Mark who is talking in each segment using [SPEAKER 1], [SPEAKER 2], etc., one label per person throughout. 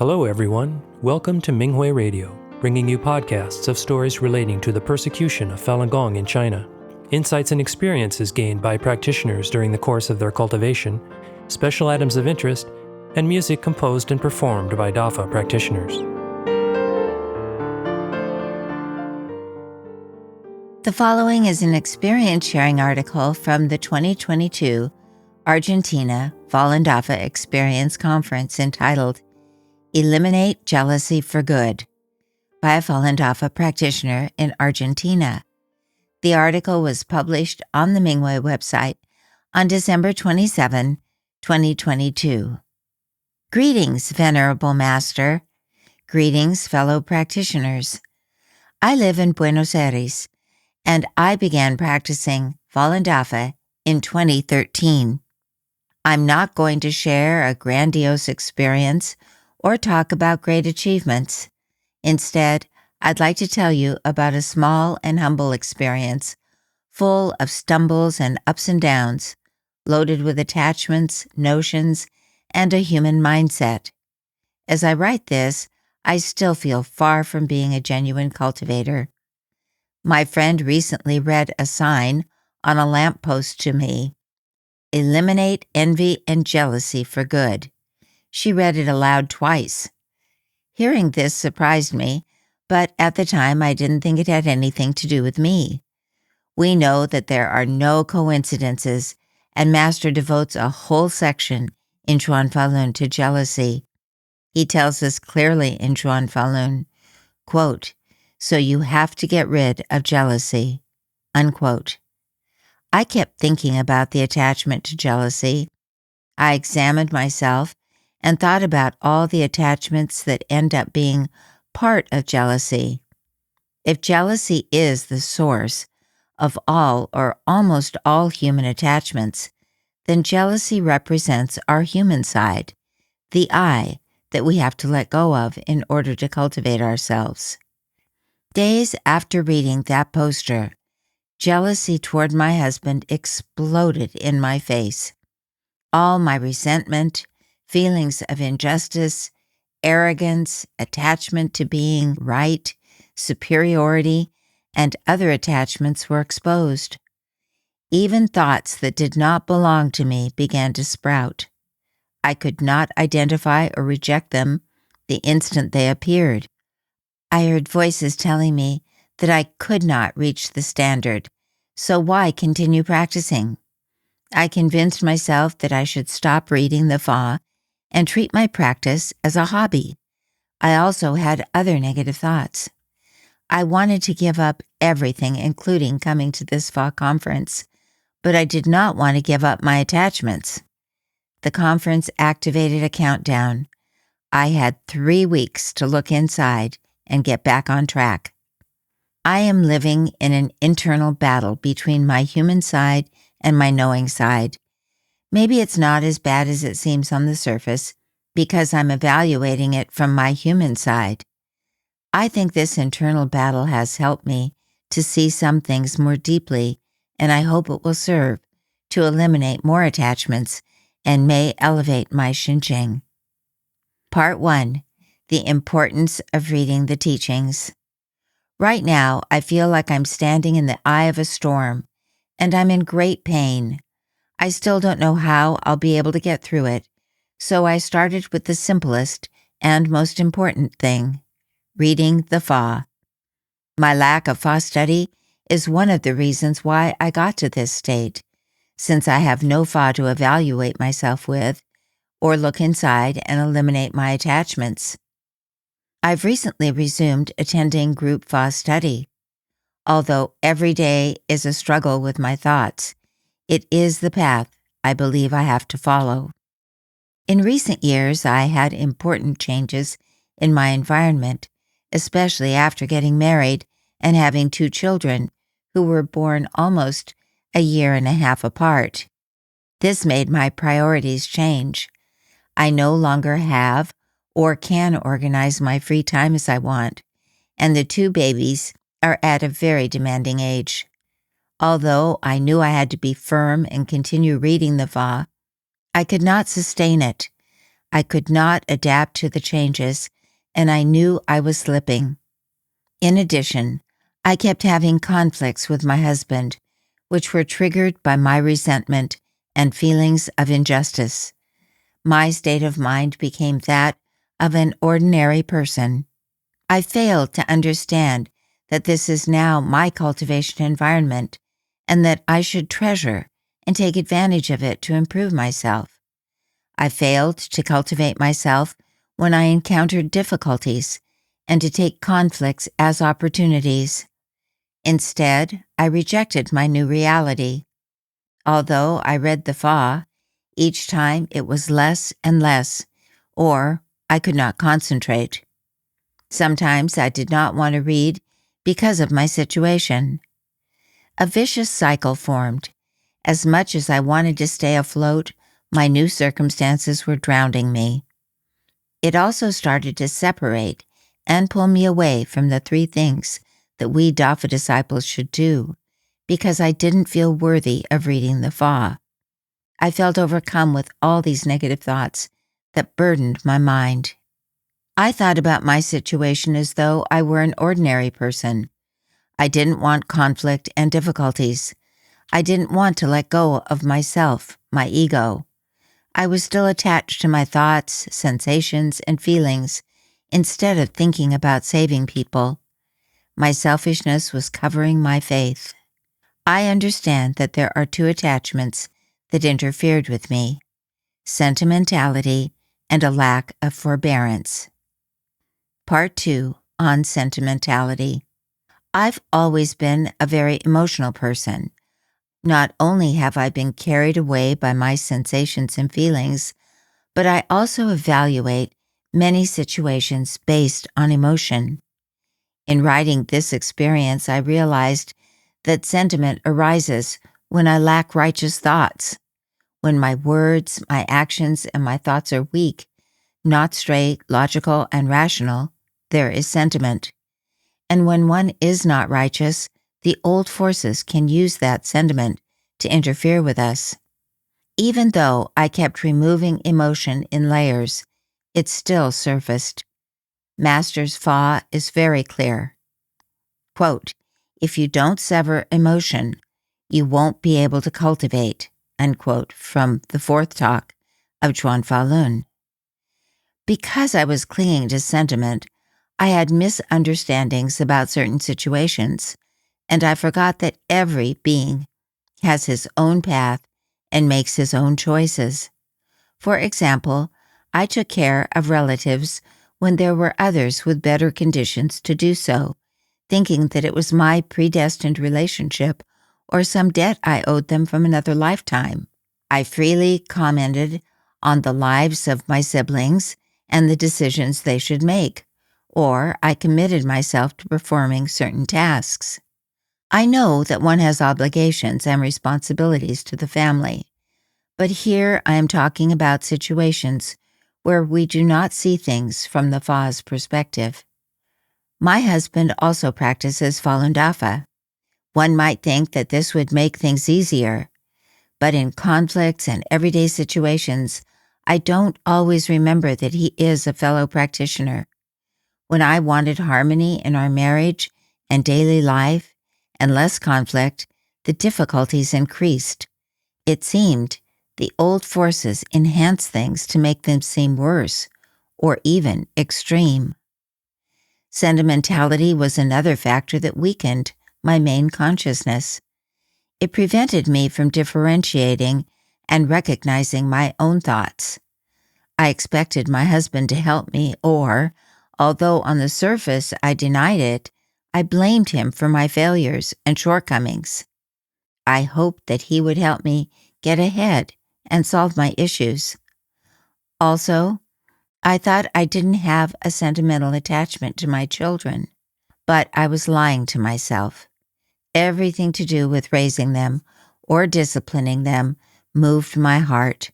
[SPEAKER 1] Hello everyone, welcome to Minghui Radio, bringing you podcasts of stories relating to the persecution of Falun Gong in China, insights and experiences gained by practitioners during the course of their cultivation, special items of interest, and music composed and performed by DAFA practitioners.
[SPEAKER 2] The following is an experience-sharing article from the 2022 Argentina Falun Dafa Experience Conference entitled Eliminate Jealousy for Good by a Falun Dafa practitioner in Argentina. The article was published on the Minghui website on December 27, 2022. Greetings, Venerable Master. Greetings, fellow practitioners. I live in Buenos Aires, and I began practicing Falun Dafa in 2013. I'm not going to share a grandiose experience or talk about great achievements. Instead, I'd like to tell you about a small and humble experience, full of stumbles and ups and downs, loaded with attachments, notions, and a human mindset. As I write this, I still feel far from being a genuine cultivator. My friend recently read a sign on a lamppost to me, "Eliminate envy and jealousy for good." She read it aloud twice. Hearing this surprised me, but at the time I didn't think it had anything to do with me. We know that there are no coincidences, and Master devotes a whole section in Chuan Falun to jealousy. He tells us clearly in Chuan Falun, quote, "So you have to get rid of jealousy," unquote. I kept thinking about the attachment to jealousy. I examined myself and thought about all the attachments that end up being part of jealousy. If jealousy is the source of all or almost all human attachments, then jealousy represents our human side, the I that we have to let go of in order to cultivate ourselves. Days after reading that poster, jealousy toward my husband exploded in my face. All my resentment, feelings of injustice, arrogance, attachment to being right, superiority, and other attachments were exposed. Even thoughts that did not belong to me began to sprout. I could not identify or reject them the instant they appeared. I heard voices telling me that I could not reach the standard, so why continue practicing? I convinced myself that I should stop reading the Fa and treat my practice as a hobby. I also had other negative thoughts. I wanted to give up everything, including coming to this Fa conference, but I did not want to give up my attachments. The conference activated a countdown. I had 3 weeks to look inside and get back on track. I am living in an internal battle between my human side and my knowing side. Maybe it's not as bad as it seems on the surface because I'm evaluating it from my human side. I think this internal battle has helped me to see some things more deeply, and I hope it will serve to eliminate more attachments and may elevate my Xinjiang. Part 1. The Importance of Reading the Teachings. Right now, I feel like I'm standing in the eye of a storm, and I'm in great pain. I still don't know how I'll be able to get through it, so I started with the simplest and most important thing, reading the Fa. My lack of Fa study is one of the reasons why I got to this state, since I have no Fa to evaluate myself with, or look inside and eliminate my attachments. I've recently resumed attending group Fa study. Although every day is a struggle with my thoughts, it is the path I believe I have to follow. In recent years, I had important changes in my environment, especially after getting married and having 2 children who were born almost a year and a half apart. This made my priorities change. I no longer have or can organize my free time as I want, and the 2 babies are at a very demanding age. Although I knew I had to be firm and continue reading the Fa, I could not sustain it. I could not adapt to the changes, and I knew I was slipping. In addition, I kept having conflicts with my husband, which were triggered by my resentment and feelings of injustice. My state of mind became that of an ordinary person. I failed to understand that this is now my cultivation environment and that I should treasure and take advantage of it to improve myself. I failed to cultivate myself when I encountered difficulties and to take conflicts as opportunities. Instead, I rejected my new reality. Although I read the Fa, each time it was less and less, or I could not concentrate. Sometimes I did not want to read because of my situation. A vicious cycle formed. As much as I wanted to stay afloat, my new circumstances were drowning me. It also started to separate and pull me away from the three things that we Dafa disciples should do, because I didn't feel worthy of reading the Fa. I felt overcome with all these negative thoughts that burdened my mind. I thought about my situation as though I were an ordinary person. I didn't want conflict and difficulties. I didn't want to let go of myself, my ego. I was still attached to my thoughts, sensations, and feelings instead of thinking about saving people. My selfishness was covering my faith. I understand that there are two attachments that interfered with me: sentimentality and a lack of forbearance. Part 2 on sentimentality. I've always been a very emotional person. Not only have I been carried away by my sensations and feelings, but I also evaluate many situations based on emotion. In writing this experience, I realized that sentiment arises when I lack righteous thoughts. When my words, my actions, and my thoughts are weak, not straight, logical, and rational, there is sentiment. And when one is not righteous, the old forces can use that sentiment to interfere with us. Even though I kept removing emotion in layers, it still surfaced. Master's Fa is very clear. Quote, "If you don't sever emotion, you won't be able to cultivate," unquote, from the fourth talk of Chuan Fa Lun. Because I was clinging to sentiment, I had misunderstandings about certain situations, and I forgot that every being has his own path and makes his own choices. For example, I took care of relatives when there were others with better conditions to do so, thinking that it was my predestined relationship or some debt I owed them from another lifetime. I freely commented on the lives of my siblings and the decisions they should make, or I committed myself to performing certain tasks. I know that one has obligations and responsibilities to the family, but here I am talking about situations where we do not see things from the Fa's perspective. My husband also practices Falun Dafa. One might think that this would make things easier, but in conflicts and everyday situations, I don't always remember that he is a fellow practitioner. When I wanted harmony in our marriage and daily life and less conflict, the difficulties increased. It seemed the old forces enhanced things to make them seem worse or even extreme. Sentimentality was another factor that weakened my main consciousness. It prevented me from differentiating and recognizing my own thoughts. I expected my husband to help me, or, although on the surface I denied it, I blamed him for my failures and shortcomings. I hoped that he would help me get ahead and solve my issues. Also, I thought I didn't have a sentimental attachment to my children, but I was lying to myself. Everything to do with raising them or disciplining them moved my heart.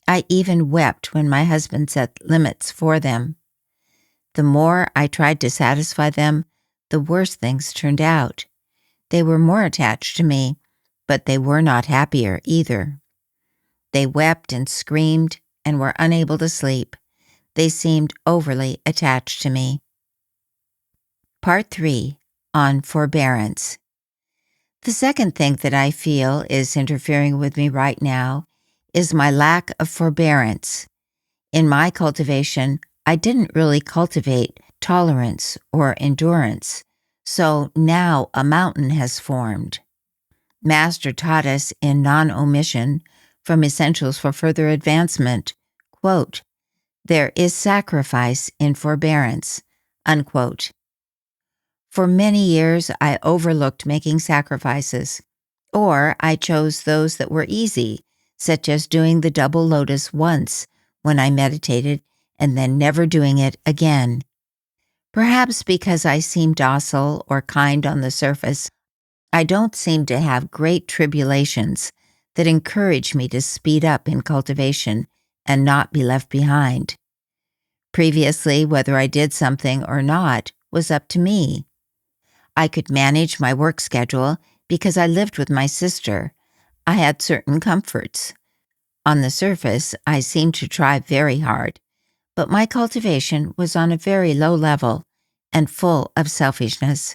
[SPEAKER 2] I even wept when my husband set limits for them. The more I tried to satisfy them, the worse things turned out. They were more attached to me, but they were not happier either. They wept and screamed, and were unable to sleep. They seemed overly attached to me. Part 3, on forbearance. The second thing that I feel is interfering with me right now is my lack of forbearance. In my cultivation, I didn't really cultivate tolerance or endurance, so now a mountain has formed. Master taught us in non-omission from Essentials for Further Advancement, quote, "There is sacrifice in forbearance," unquote. For many years, I overlooked making sacrifices, or I chose those that were easy, such as doing the double lotus once when I meditated and then never doing it again. Perhaps because I seem docile or kind on the surface, I don't seem to have great tribulations that encourage me to speed up in cultivation and not be left behind. Previously, whether I did something or not was up to me. I could manage my work schedule because I lived with my sister. I had certain comforts. On the surface, I seemed to try very hard, but my cultivation was on a very low level and full of selfishness.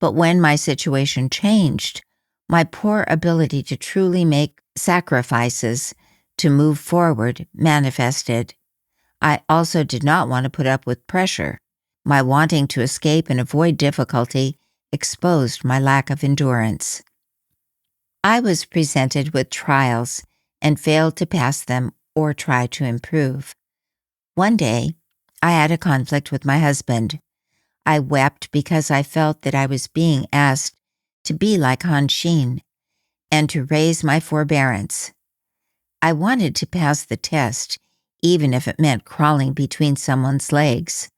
[SPEAKER 2] But when my situation changed, my poor ability to truly make sacrifices to move forward manifested. I also did not want to put up with pressure. My wanting to escape and avoid difficulty exposed my lack of endurance. I was presented with trials and failed to pass them or try to improve. One day, I had a conflict with my husband. I wept because I felt that I was being asked to be like Han Xin and to raise my forbearance. I wanted to pass the test, even if it meant crawling between someone's legs.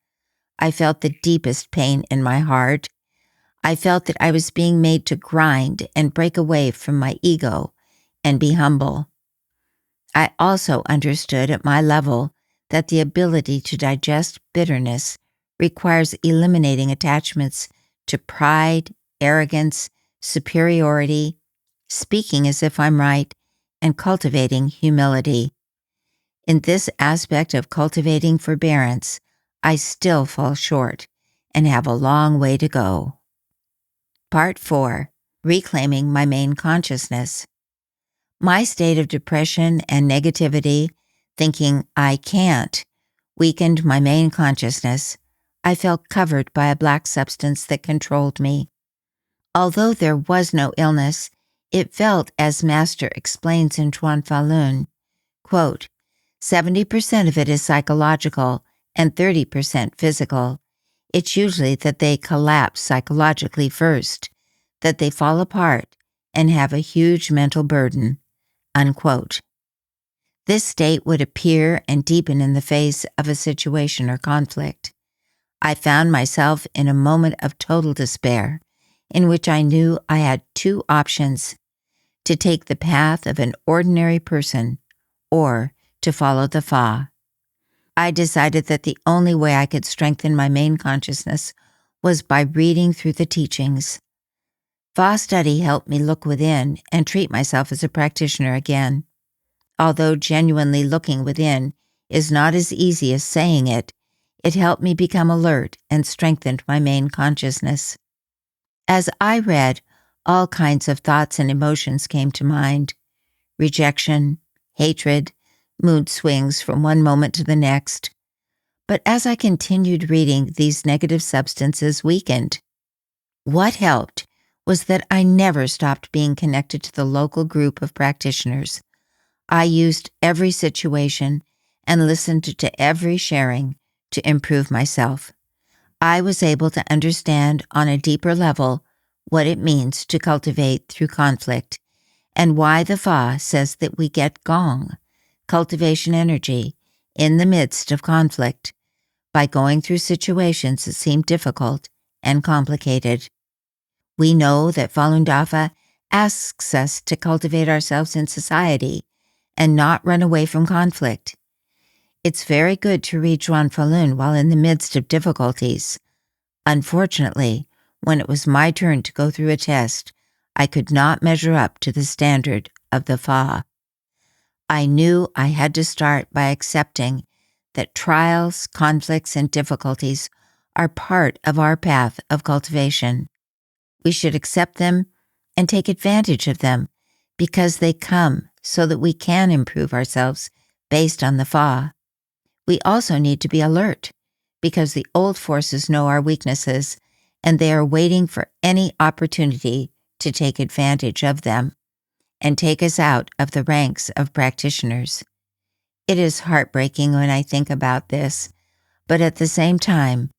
[SPEAKER 2] I felt the deepest pain in my heart. I felt that I was being made to grind and break away from my ego and be humble. I also understood at my level that the ability to digest bitterness requires eliminating attachments to pride, arrogance, superiority, speaking as if I'm right, and cultivating humility. In this aspect of cultivating forbearance, I still fall short and have a long way to go. Part 4, reclaiming my main consciousness. My state of depression and negativity, thinking I can't, weakened my main consciousness. I felt covered by a black substance that controlled me. Although there was no illness, it felt, as Master explains in Chuan Falun, quote, 70% of it is psychological and 30% physical. It's usually that they collapse psychologically first, that they fall apart and have a huge mental burden, unquote. This state would appear and deepen in the face of a situation or conflict. I found myself in a moment of total despair, in which I knew I had two options: to take the path of an ordinary person or to follow the Fa. I decided that the only way I could strengthen my main consciousness was by reading through the teachings. Fa study helped me look within and treat myself as a practitioner again. Although genuinely looking within is not as easy as saying it, it helped me become alert and strengthened my main consciousness. As I read, all kinds of thoughts and emotions came to mind: rejection, hatred, mood swings from one moment to the next. But as I continued reading, these negative substances weakened. What helped was that I never stopped being connected to the local group of practitioners. I used every situation and listened to every sharing to improve myself. I was able to understand on a deeper level what it means to cultivate through conflict and why the Fa says that we get gong, cultivation energy, in the midst of conflict by going through situations that seem difficult and complicated. We know that Falun Dafa asks us to cultivate ourselves in society and not run away from conflict. It's very good to read Chuan Falun while in the midst of difficulties. Unfortunately, when it was my turn to go through a test, I could not measure up to the standard of the Fa. I knew I had to start by accepting that trials, conflicts, and difficulties are part of our path of cultivation. We should accept them and take advantage of them because they come so that we can improve ourselves based on the Fa. We also need to be alert because the old forces know our weaknesses and they are waiting for any opportunity to take advantage of them and take us out of the ranks of practitioners. It is heartbreaking when I think about this, but at the same time,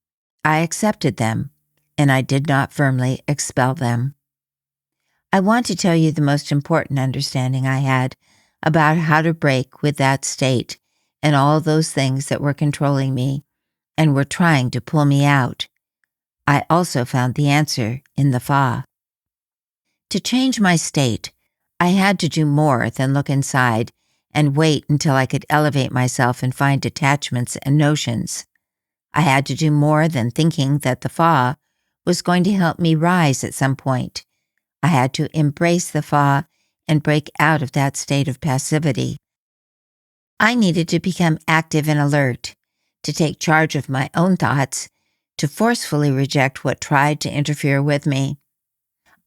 [SPEAKER 2] I accepted them and I did not firmly expel them. I want to tell you the most important understanding I had about how to break with that state and all those things that were controlling me and were trying to pull me out. I also found the answer in the Fa. To change my state, I had to do more than look inside and wait until I could elevate myself and find attachments and notions. I had to do more than thinking that the Fa was going to help me rise at some point. I had to embrace the Fa and break out of that state of passivity. I needed to become active and alert, to take charge of my own thoughts, to forcefully reject what tried to interfere with me.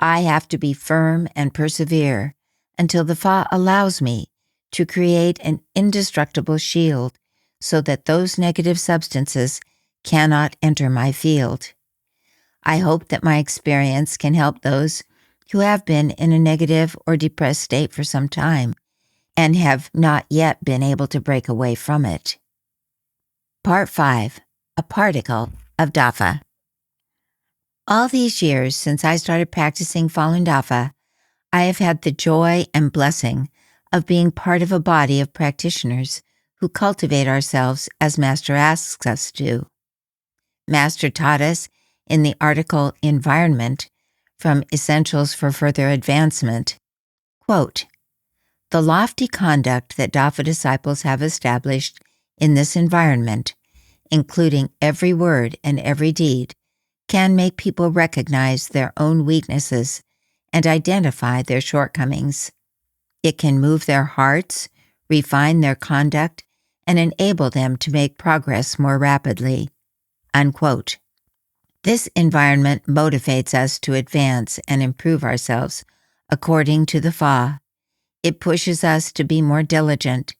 [SPEAKER 2] I have to be firm and persevere until the Fa allows me to create an indestructible shield so that those negative substances cannot enter my field. I hope that my experience can help those who have been in a negative or depressed state for some time and have not yet been able to break away from it. Part 5. A Particle of Dafa. All these years since I started practicing Falun Dafa, I have had the joy and blessing of being part of a body of practitioners who cultivate ourselves as Master asks us to. Master taught us in the article Environment from Essentials for Further Advancement, quote, "The lofty conduct that Dafa disciples have established in this environment, including every word and every deed, can make people recognize their own weaknesses and identify their shortcomings. It can move their hearts, refine their conduct, and enable them to make progress more rapidly." Unquote. This environment motivates us to advance and improve ourselves according to the Fa. It pushes us to be more diligent.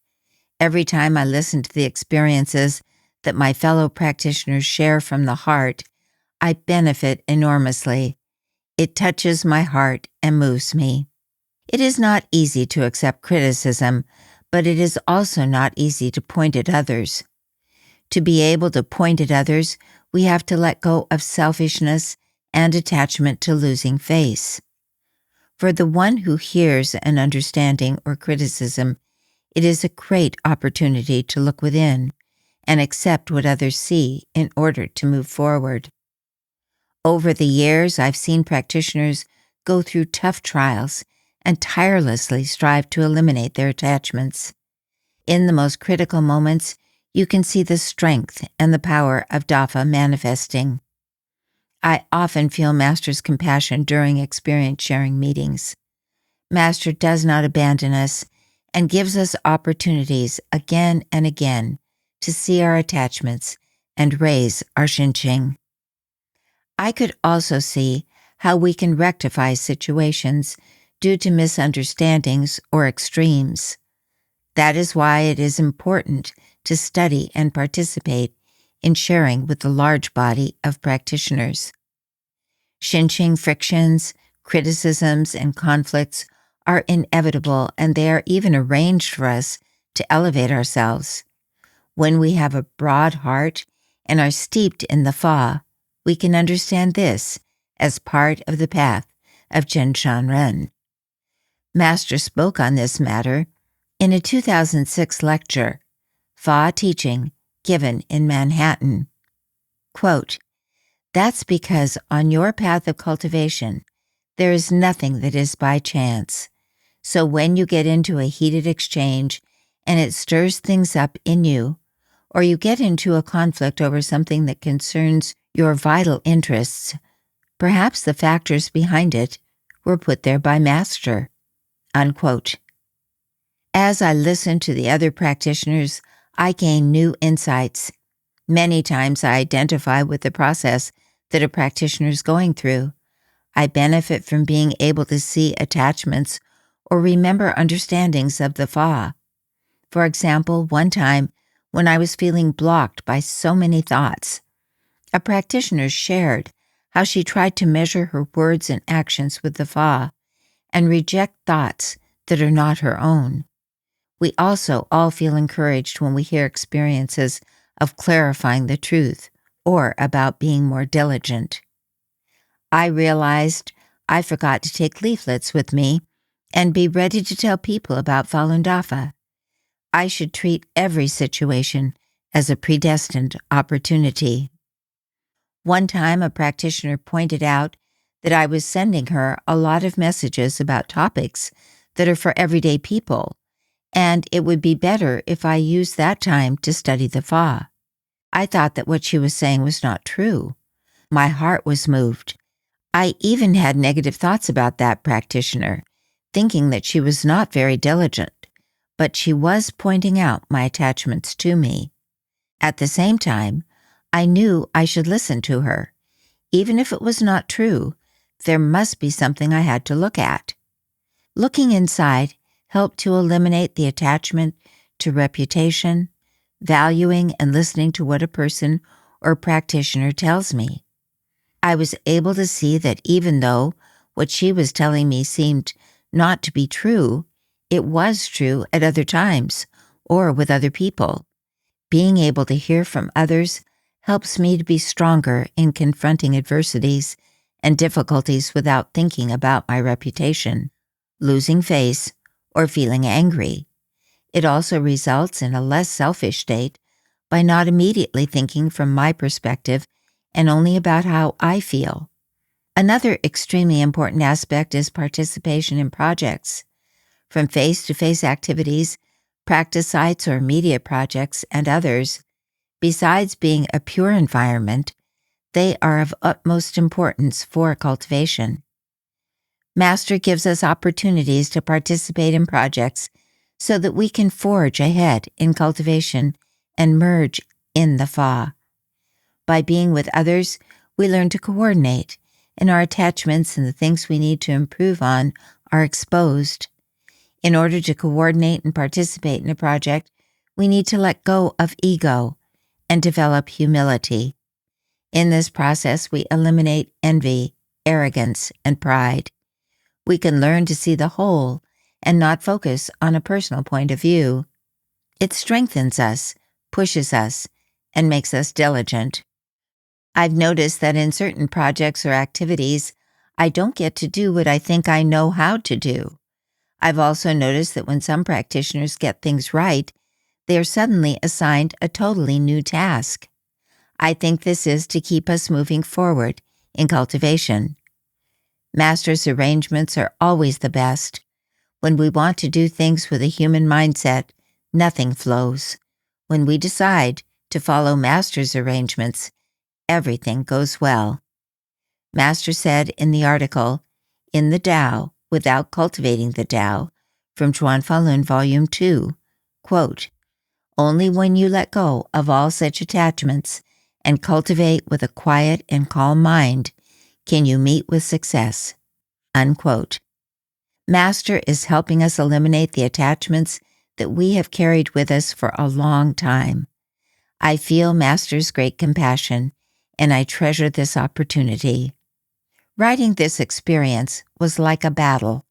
[SPEAKER 2] Every time I listen to the experiences that my fellow practitioners share from the heart, I benefit enormously. It touches my heart and moves me. It is not easy to accept criticism, but it is also not easy to point at others. To be able to point at others, we have to let go of selfishness and attachment to losing face. For the one who hears an understanding or criticism, it is a great opportunity to look within and accept what others see in order to move forward. Over the years, I've seen practitioners go through tough trials and tirelessly strive to eliminate their attachments. In the most critical moments, you can see the strength and the power of Dafa manifesting. I often feel Master's compassion during experience sharing meetings. Master does not abandon us and gives us opportunities again and again to see our attachments and raise our Shinching. I could also see how we can rectify situations due to misunderstandings or extremes. That is why it is important to study and participate in sharing with the large body of practitioners. Shinching frictions, criticisms, and conflicts are inevitable, and they are even arranged for us to elevate ourselves. When we have a broad heart and are steeped in the Fa, we can understand this as part of the path of Zhenshan Ren. Master spoke on this matter in a 2006 lecture, Fa Teaching, given in Manhattan. Quote, "That's because on your path of cultivation, there is nothing that is by chance. So when you get into a heated exchange and it stirs things up in you, or you get into a conflict over something that concerns your vital interests, perhaps the factors behind it were put there by Master." Unquote. As I listened to the other practitioners, I gained new insights. Many times I identify with the process that a practitioner is going through. I benefit from being able to see attachments or remember understandings of the Fa. For example, one time when I was feeling blocked by so many thoughts, a practitioner shared how she tried to measure her words and actions with the Fa and reject thoughts that are not her own. We also all feel encouraged when we hear experiences of clarifying the truth or about being more diligent. I realized I forgot to take leaflets with me and be ready to tell people about Falun Dafa. I should treat every situation as a predestined opportunity. One time, a practitioner pointed out that I was sending her a lot of messages about topics that are for everyday people, and it would be better if I used that time to study the Fa. I thought that what she was saying was not true. My heart was moved. I even had negative thoughts about that practitioner, thinking that she was not very diligent, but she was pointing out my attachments to me. At the same time, I knew I should listen to her. Even if it was not true, there must be something I had to look at. Looking inside helped to eliminate the attachment to reputation, valuing and listening to what a person or practitioner tells me. I was able to see that even though what she was telling me seemed not to be true, it was true at other times or with other people. Being able to hear from others helps me to be stronger in confronting adversities and difficulties without thinking about my reputation, losing face, or feeling angry. It also results in a less selfish state by not immediately thinking from my perspective and only about how I feel. Another extremely important aspect is participation in projects. From face-to-face activities, practice sites or media projects, and others, besides being a pure environment, they are of utmost importance for cultivation. Master gives us opportunities to participate in projects so that we can forge ahead in cultivation and merge in the Fa. By being with others, we learn to coordinate, and our attachments and the things we need to improve on are exposed. In order to coordinate and participate in a project, we need to let go of ego and develop humility. In this process, we eliminate envy, arrogance, and pride. We can learn to see the whole and not focus on a personal point of view. It strengthens us, pushes us, and makes us diligent. I've noticed that in certain projects or activities, I don't get to do what I think I know how to do. I've also noticed that when some practitioners get things right, they are suddenly assigned a totally new task. I think this is to keep us moving forward in cultivation. Master's arrangements are always the best. When we want to do things with a human mindset, nothing flows. When we decide to follow Master's arrangements, everything goes well. Master said in the article, In the Tao, Without Cultivating the Tao, from Chuan Falun Volume 2, quote, Only when you let go of all such attachments and cultivate with a quiet and calm mind can you meet with success, unquote. Master is helping us eliminate the attachments that we have carried with us for a long time. I feel Master's great compassion, and I treasure this opportunity. Writing this experience was like a battle.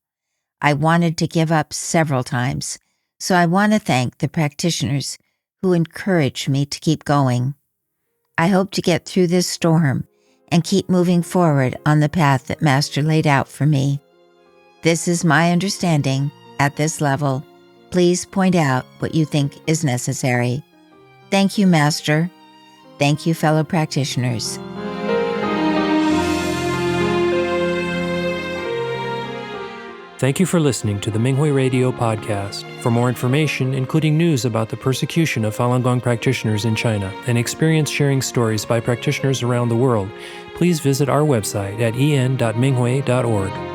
[SPEAKER 2] I wanted to give up several times, so I want to thank the practitioners who encouraged me to keep going. I hope to get through this storm and keep moving forward on the path that Master laid out for me. This is my understanding at this level. Please point out what you think is necessary. Thank you, Master. Thank you, fellow practitioners.
[SPEAKER 1] Thank you for listening to the Minghui Radio podcast. For more information, including news about the persecution of Falun Gong practitioners in China and experience-sharing stories by practitioners around the world, please visit our website at en.minghui.org.